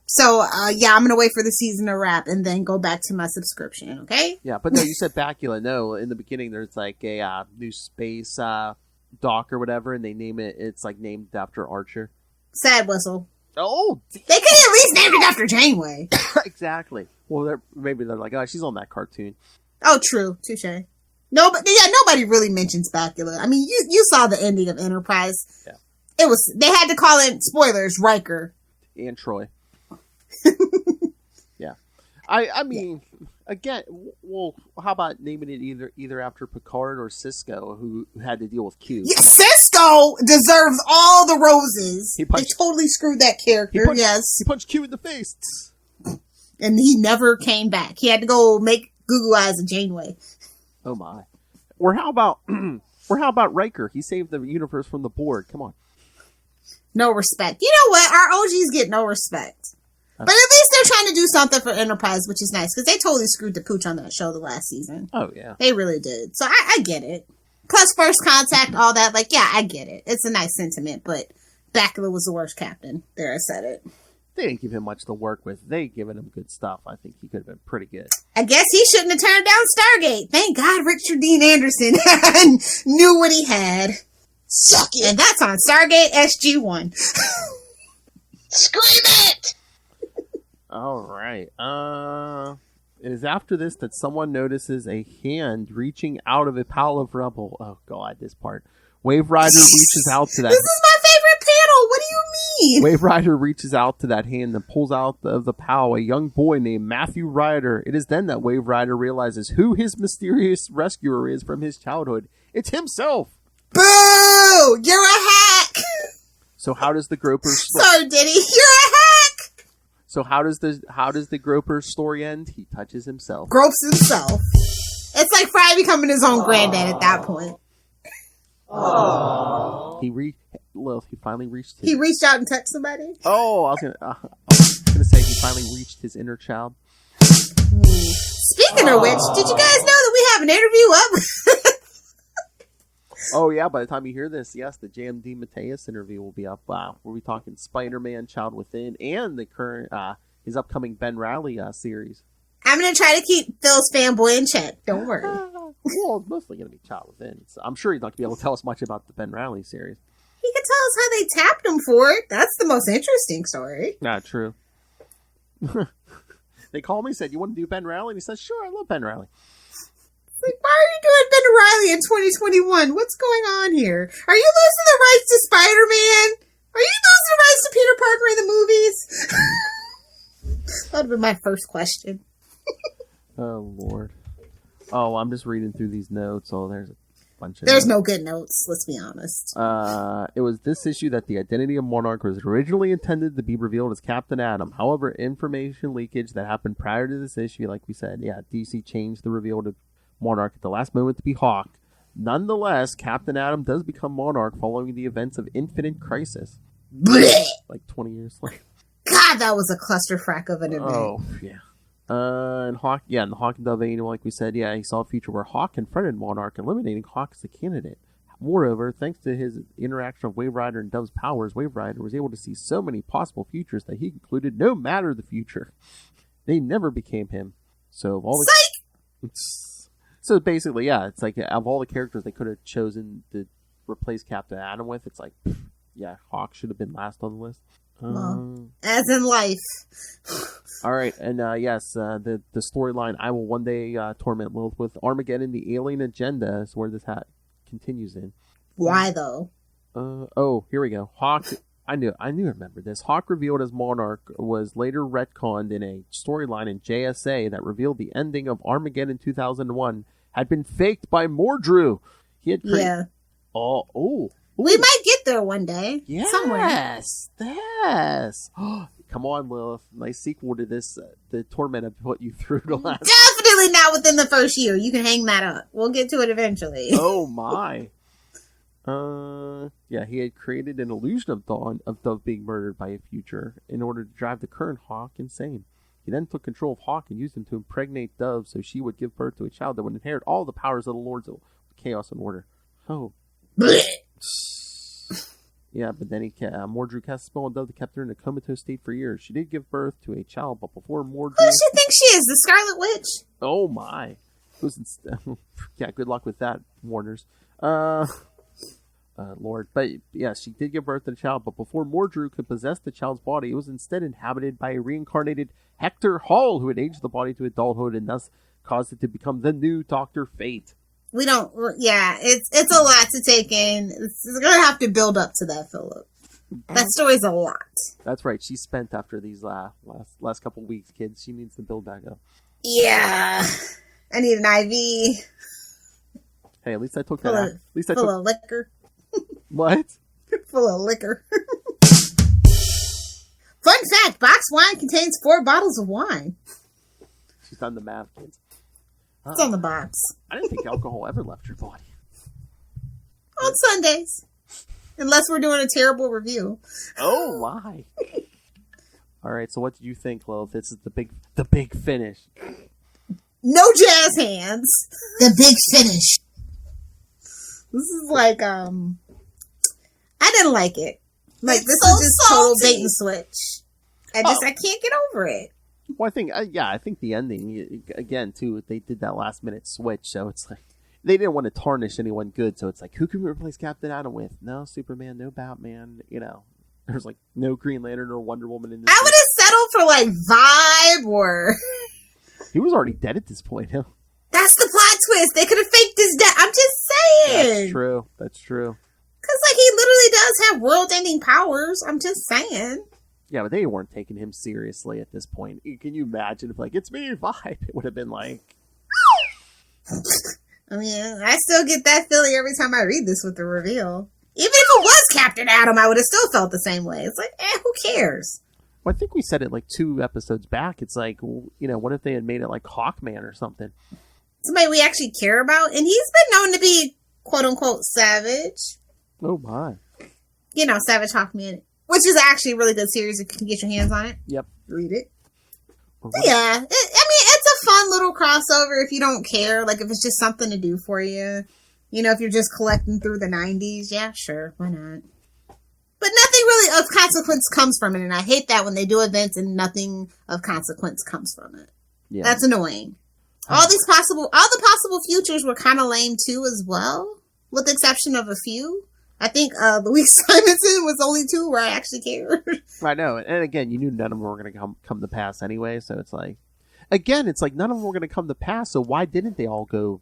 So, I'm going to wait for the season to wrap and then go back to my subscription, okay? Yeah, but no, you said Bacula. No, in the beginning, there's like a new space dock or whatever, and they name it, it's like named after Archer. Sad whistle. Oh! They could at least name it after Janeway. Exactly. Well, maybe they're like, oh, she's on that cartoon. Oh, true. Touche. Nobody really mentions Bacula. I mean, you saw the ending of Enterprise. Yeah. They had to call it, spoilers, Riker. And Troy. Yeah. I mean, Again, well, how about naming it either after Picard or Cisco, who had to deal with Q? Yeah, Cisco deserves all the roses. They totally screwed that character. He punched Q in the face. And he never came back. He had to go make Google Eyes a Janeway. Oh my. Or how about Riker? He saved the universe from the Borg. Come on. No respect. You know what? Our OGs get no respect. But at least they're trying to do something for Enterprise, which is nice, because they totally screwed the pooch on that show the last season. Oh, yeah. They really did. So I get it. Plus First Contact, all that. Like, yeah, I get it. It's a nice sentiment, but Bakula was the worst captain. There, I said it. They didn't give him much to work with. They given him good stuff. I think he could have been pretty good. I guess he shouldn't have turned down Stargate. Thank God Richard Dean Anderson knew what he had. Suck it. And that's on Stargate SG-1. Scream it! All right. It is after this that someone notices a hand reaching out of a pile of rubble. Oh, God, this part. Wave Rider reaches out to that. This is my favorite panel. What do you mean? Wave Rider reaches out to that hand and pulls out of the pile a young boy named Matthew Ryder. It is then that Wave Rider realizes who his mysterious rescuer is from his childhood. It's himself. Boo! You're a hack! So how does the Groper... Sorry, Diddy. You're a hack! So how does the Groper story end? He touches himself. Gropes himself. It's like Fry becoming his own granddad at that point. Aww. He finally reached his... He reached out and touched somebody? Oh, I was gonna say he finally reached his inner child. Speaking of which, did you guys know that we have an interview up? Oh yeah, by the time you hear this, yes, the JMD Mateus interview will be up. We'll be talking Spider-Man, Child Within, and the current his upcoming Ben Reilly series. I'm gonna try to keep Phil's fanboy in check. Don't worry. Well, it's mostly gonna be Child Within. So I'm sure he's not gonna be able to tell us much about the Ben Reilly series. He could tell us how they tapped him for it. That's the most interesting story. Not true. They called me and said, "You want to do Ben Reilly?" And he said, "Sure, I love Ben Reilly." Like, why are you doing Ben Reilly in 2021? What's going on here? Are you losing the rights to Spider-Man? Are you losing the rights to Peter Parker in the movies? That would have been my first question. Oh, Lord. Oh, I'm just reading through these notes. Oh, there's a bunch of There's notes. no good notes, let's be honest. It was this issue that the identity of Monarch was originally intended to be revealed as Captain Atom. However, information leakage that happened prior to this issue, like we said, DC changed the reveal to Monarch at the last moment to be Hawk. Nonetheless, Captain Atom does become Monarch following the events of Infinite Crisis. Blech! Like 20 years later. God, that was a clusterfuck of an event. Oh, yeah. And Hawk, and the Hawk and Dove annual, like we said, he saw a future where Hawk confronted Monarch, eliminating Hawk as the candidate. Moreover, thanks to his interaction of Wave Rider and Dove's powers, Wave Rider was able to see so many possible futures that he concluded no matter the future, they never became him. So all the... So basically, it's like of all the characters they could have chosen to replace Captain Atom with, it's like, Hawk should have been last on the list. Well, as in life. All right, and the storyline I will one day torment Lilith with Armageddon, the alien agenda is where this continues in. Why though? Here we go. Hawk. I remember this. Hawk revealed as Monarch was later retconned in a storyline in JSA that revealed the ending of Armageddon 2001 had been faked by Mordru. He had created... Oh. We might get there one day. Yes. Somewhere. Yes. Come on, Lilith. Nice sequel to this. The torment I've put you through the last. Definitely not within the first year. You can hang that up. We'll get to it eventually. Oh my. He had created an illusion of Dove being murdered by a future in order to drive the current Hawk insane. He then took control of Hawk and used him to impregnate Dove so she would give birth to a child that would inherit all the powers of the Lords of Chaos and Order. Oh. Yeah, but then Mordru cast a spell on Dove that kept her in a comatose state for years. She did give birth to a child, but before Mordru... Who does she think she is? The Scarlet Witch? Oh my. Good luck with that, Warners. Lord. But she did give birth to the child, but before Mordru could possess the child's body, it was instead inhabited by a reincarnated Hector Hall, who had aged the body to adulthood and thus caused it to become the new Dr. Fate. We don't, it's a lot to take in. It's going to have to build up to that, Philip. That story's a lot. That's right. She's spent after these last couple weeks, kids. She needs to build back up. Yeah. I need an IV. Hey, at least I took that out. At least I full took... of liquor. What? Full of liquor. Fun fact, boxed wine contains 4 bottles of wine. She's done the math, kids. It's on the box. I didn't think alcohol ever left your body. On Sundays. Unless we're doing a terrible review. Oh, my. All right, so what did you think, Lilith? This is the big finish. No jazz hands. The big finish. This is like, I didn't like it. Like, this is just total bait and switch. I can't get over it. Well, I think the ending, again, too, they did that last minute switch, so it's like, they didn't want to tarnish anyone good, so it's like, who can we replace Captain Atom with? No Superman, no Batman, There's like no Green Lantern or Wonder Woman in this. I would have settled for like Vibe or... He was already dead at this point, huh? That's the plot twist. They could have faked his death. I'm just saying. That's true. Because like he literally does have world-ending powers. I'm just saying. Yeah, but they weren't taking him seriously at this point. Can you imagine if like, it's me, Vibe? It would have been like... I mean, I still get that feeling every time I read this with the reveal. Even if it was Captain Atom, I would have still felt the same way. It's like, who cares? Well, I think we said it like 2 episodes back. It's like, what if they had made it like Hawkman or something? Somebody we actually care about. And he's been known to be, quote-unquote, savage. Oh, my. Savage Hawkman. Which is actually a really good series if you can get your hands on it. Yep. Read it. Yeah. It's a fun little crossover if you don't care. Like, if it's just something to do for you. If you're just collecting through the 90s. Yeah, sure. Why not? But nothing really of consequence comes from it. And I hate that when they do events and nothing of consequence comes from it. Yeah. That's annoying. All the possible futures were kind of lame too as well. With the exception of a few. I think Louise Simonson was only 2 where I actually cared. I know. And again, you knew none of them were going to come to pass anyway. So it's like, again, it's like none of them were going to come to pass. So why didn't they all go,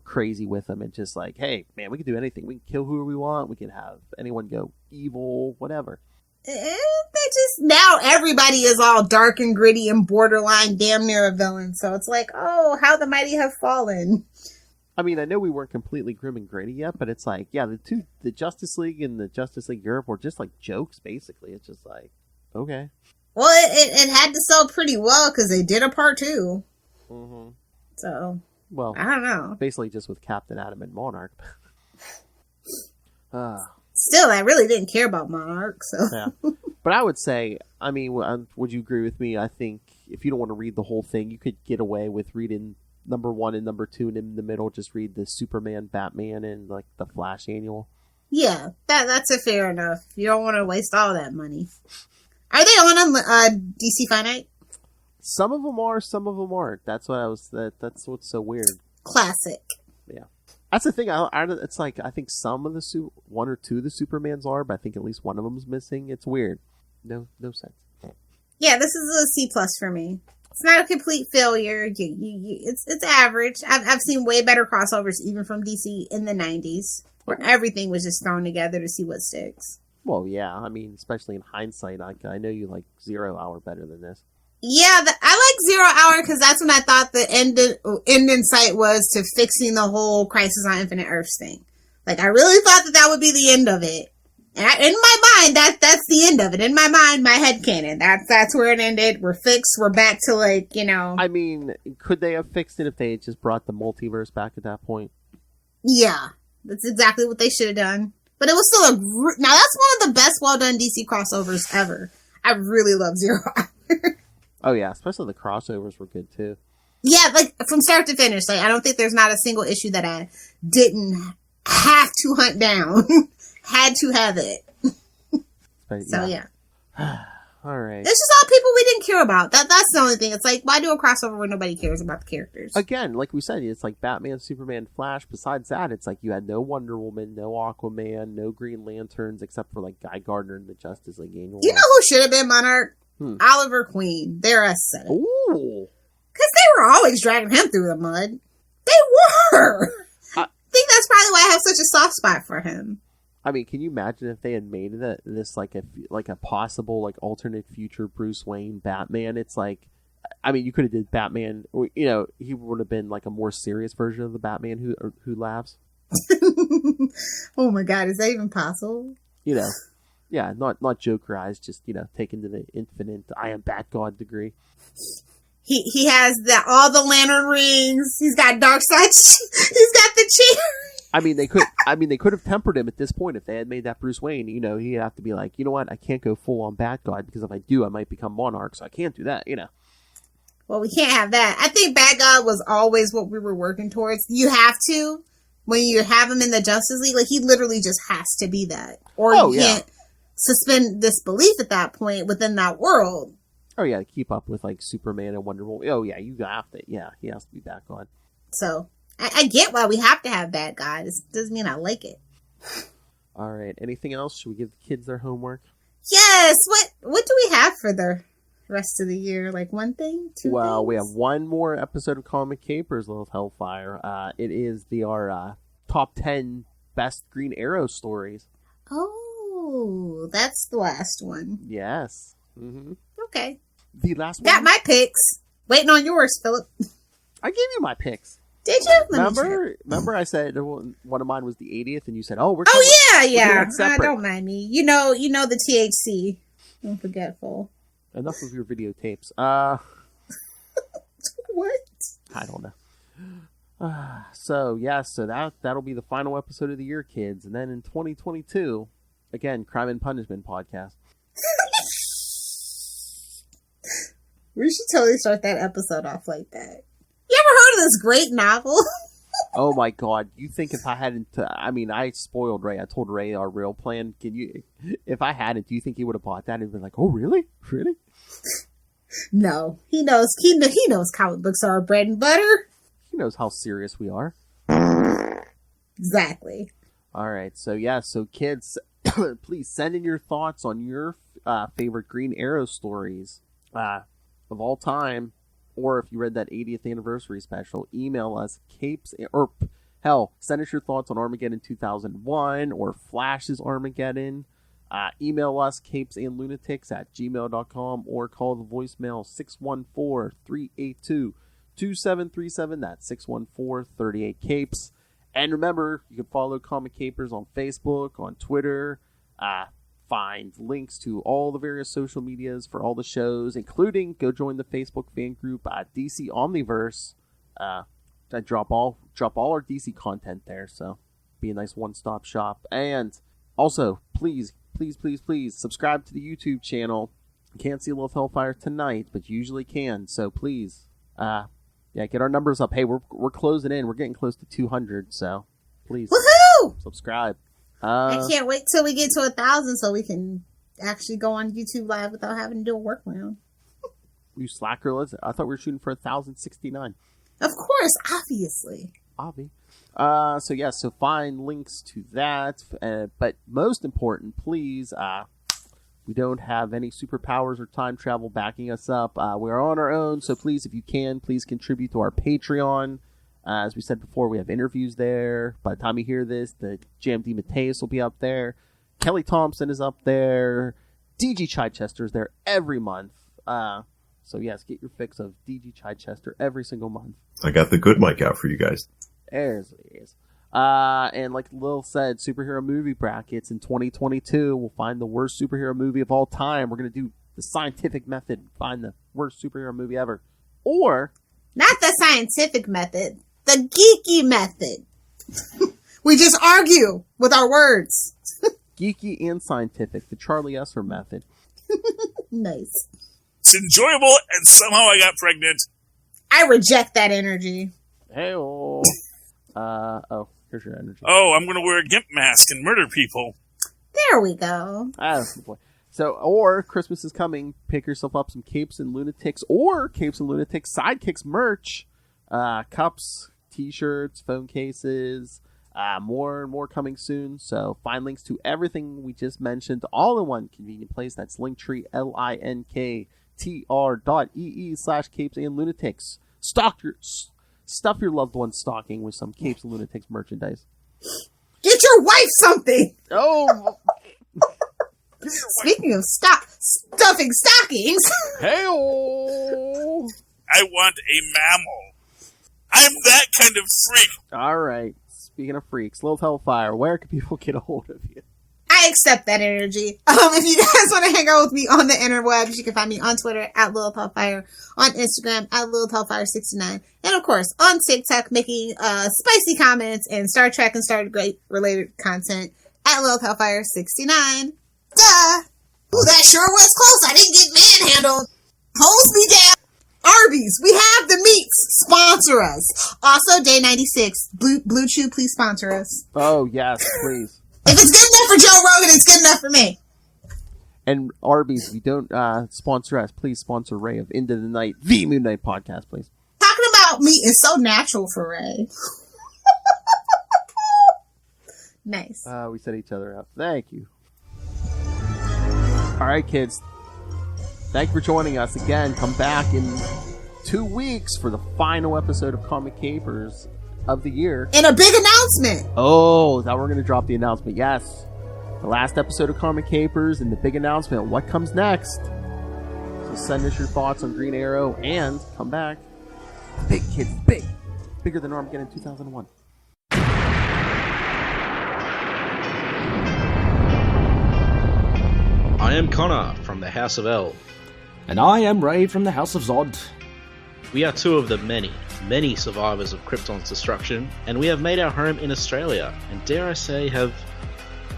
crazy with them and just like, hey, man, we can do anything. We can kill whoever we want. We can have anyone go evil, whatever. Now everybody is all dark and gritty and borderline damn near a villain. So it's like, oh, how the mighty have fallen. I mean, I know we weren't completely grim and gritty yet, but it's like, yeah, the Justice League and the Justice League Europe were just like jokes, basically. It's just like, okay. Well, it had to sell pretty well because they did a part 2. Mm-hmm. So, well, I don't know. Basically just with Captain Atom and Monarch. Still, I really didn't care about Monarch, so. Yeah. But I would say, I mean, would you agree with me? I think if you don't want to read the whole thing, you could get away with reading number 1 and number 2, and in the middle, just read the Superman, Batman, and like the Flash annual. Yeah, that's a fair enough. You don't want to waste all that money. Are they on DC Finite? Some of them are, some of them aren't. That's that's what's so weird. Classic. Yeah, that's the thing. It's like I think some of the 1 or 2 of the Supermans are, but I think at least one of them's missing. It's weird. No sense. Yeah, this is a C+ for me. It's not a complete failure. It's average. I've seen way better crossovers, even from DC in the 90s, where everything was just thrown together to see what sticks. Well, yeah. I mean, especially in hindsight, I know you like 0 Hour better than this. Yeah, I like 0 Hour because that's when I thought the end in sight was to fixing the whole Crisis on Infinite Earths thing. Like, I really thought that would be the end of it. And in my mind, that's the end of it. In my mind, my headcanon. That's where it ended. We're fixed. We're back to I mean, could they have fixed it if they had just brought the multiverse back at that point? Yeah. That's exactly what they should have done. But it was still now that's one of the best well-done DC crossovers ever. I really love 0 Hour. Oh yeah, especially the crossovers were good too. Yeah, like from start to finish. Like I don't think there's not a single issue that I didn't have to hunt down. Had to have it. So yeah. All right. It's just all people we didn't care about. That's the only thing. It's like, why do a crossover where nobody cares about the characters? Again, like we said, it's like Batman, Superman, Flash. Besides that, it's like you had no Wonder Woman, no Aquaman, no Green Lanterns, except for like Guy Gardner in the Justice League annual. You know who should have been Monarch? Oliver Queen. They're a set. Ooh. Because they were always dragging him through the mud. They were. I think that's probably why I have such a soft spot for him. I mean, can you imagine if they had made this like a possible like alternate future Bruce Wayne Batman? It's like I mean, you could have did Batman. You know, he would have been like a more serious version of the Batman who laughs. Oh my God, is that even possible? You know, yeah, not Jokerized, just, you know, taken to the infinite I am Bat-God degree. He has all the lantern rings. He's got Darkseid. He's got the chair. I mean, they could have tempered him at this point if they had made that Bruce Wayne. You know, he'd have to be like, you know what, I can't go full on Bat-God because if I do, I might become Monarch, so I can't do that. You know. Well, we can't have that. I think Bat-God was always what we were working towards. You have to. When you have him in the Justice League, like, he literally just has to be that. Or you can't suspend disbelief at that point within that world. Oh, yeah, to keep up with, like, Superman and Wonder Woman. Oh, yeah, you have to. Yeah, he has to be Bat-God. So, I get why we have to have Bat-God. It doesn't mean I like it. All right, anything else? Should we give the kids their homework? Yes! What do we have for the rest of the year? Like, one thing? Two Well, things? we have one more episode of Comic Capers, Little Hellfire. It is our top 10 best Green Arrow stories. Oh, that's the last one. Yes. Mm-hmm. Okay. The last one? Got my picks. Waiting on yours, Philip. I gave you my picks. Did you? Remember I said one of mine was the 80th, and you said, "Oh, we're yeah. separate." Don't mind me. You know the THC. I'm forgetful. Enough of your videotapes. What? I don't know. So that'll be the final episode of the year, kids, and then in 2022, again, Crime and Punishment podcast. We should totally start that episode off like that. You ever heard of this great novel? Oh my God! You think if I hadn't? I spoiled Ray. I told Ray our real plan. If I hadn't, do you think he would have bought that and been like, "Oh, really? Really?" No, he knows. He knows comic books are our bread and butter. He knows how serious we are. Exactly. All right. So kids, please send in your thoughts on your favorite Green Arrow stories of all time. Or if you read that 80th anniversary special, email us send us your thoughts on Armageddon 2001 or Flash's Armageddon. Email us capesandlunatics@gmail.com or call the voicemail 614-382-2737. That's 614-38-CAPES. And remember, you can follow Comic Capers on Facebook, on Twitter. Find links to all the various social medias for all the shows, including go join the Facebook fan group DC Omniverse. I drop all our DC content there, so be a nice one-stop shop. And also, please subscribe to the YouTube channel. You can't see Little Hellfire tonight, but you usually can. So please, get our numbers up. Hey, we're closing in. We're getting close to 200. So please, woohoo! Subscribe. I can't wait till we get to 1,000 so we can actually go on YouTube Live without having to do a workaround. You slacker! I thought we were shooting for 1,069. Of course, obviously. So find links to that. But most important, please, we don't have any superpowers or time travel backing us up. We are on our own, so please, if you can, please contribute to our Patreon. As we said before, we have interviews there. By the time you hear this, the JMD Mateus will be up there. Kelly Thompson is up there. DG Chichester is there every month. So yes, get your fix of DG Chichester every single month. I got the good mic out for you guys. There's it is. And like Lil said, superhero movie brackets in 2022. We'll find the worst superhero movie of all time. We're going to do the scientific method. Find the worst superhero movie ever. Or... not the scientific method. The geeky method. We just argue with our words. Geeky and scientific. The Charlie Esser method. Nice. It's enjoyable, and somehow I got pregnant. I reject that energy. Hey-oh. Here's your energy. Oh, I'm going to wear a gimp mask and murder people. There we go. That's the point. So, or Christmas is coming. Pick yourself up some Capes and Lunatics or Capes and Lunatics Sidekicks merch. Cups, t-shirts, phone cases, more and more coming soon. So find links to everything we just mentioned all in one convenient place. That's Linktree, linktr.ee/Capes and Lunatics. Stuff your loved one's stocking with some Capes and Lunatics merchandise. Get your wife something! Oh! Speaking of stuffing stockings. Hey-o! I want a mammal. I'm that kind of freak. All right. Speaking of freaks, Lilith Hellfire, where can people get a hold of you? I accept that energy. If you guys want to hang out with me on the interwebs, you can find me on Twitter at Lilith Hellfire, on Instagram at Lilith Hellfire69, and of course on TikTok making spicy comments and Star Trek and Stargate related content at Lilith Hellfire69. Duh! Ooh, that sure was close. I didn't get manhandled. Hose me down. Arby's, we have the meats. Sponsor us. Also, Day 96, Blue Chew, please sponsor us. Oh, yes, please. If it's good enough for Joe Rogan, it's good enough for me. And Arby's, if you don't sponsor us, please sponsor Ray of Into the Night, the Moon Knight podcast, please. Talking about meat is so natural for Ray. Nice. We set each other up. Thank you. All right, kids. Thank you for joining us again. Come back in 2 weeks for the final episode of Comic Capers of the year. And a big announcement. Oh, now we're going to drop the announcement. Yes. The last episode of Comic Capers and the big announcement. What comes next? So send us your thoughts on Green Arrow and come back. Big, kids. Big. Bigger than Armageddon 2001. I am Connor from the House of L. And I am Ray from the House of Zod. We are two of the many survivors of Krypton's destruction, and we have made our home in Australia, and dare I say, have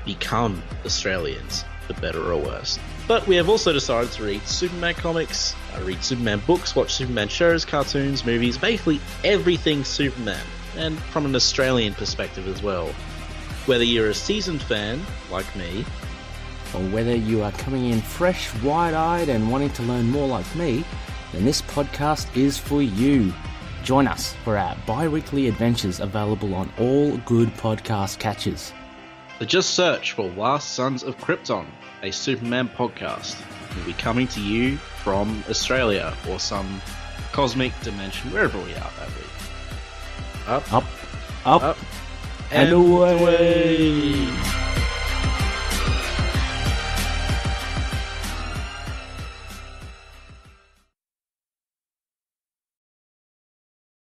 become Australians, for better or worse. But we have also decided to read Superman comics, read Superman books, watch Superman shows, cartoons, movies, basically everything Superman, and from an Australian perspective as well. Whether you're a seasoned fan, like me, or whether you are coming in fresh, wide-eyed and wanting to learn more like me, then this podcast is for you. Join us for our bi-weekly adventures available on all good podcast catchers. So just search for Last Sons of Krypton, a Superman podcast. We'll be coming to you from Australia or some cosmic dimension, wherever we are that week. Up, and away.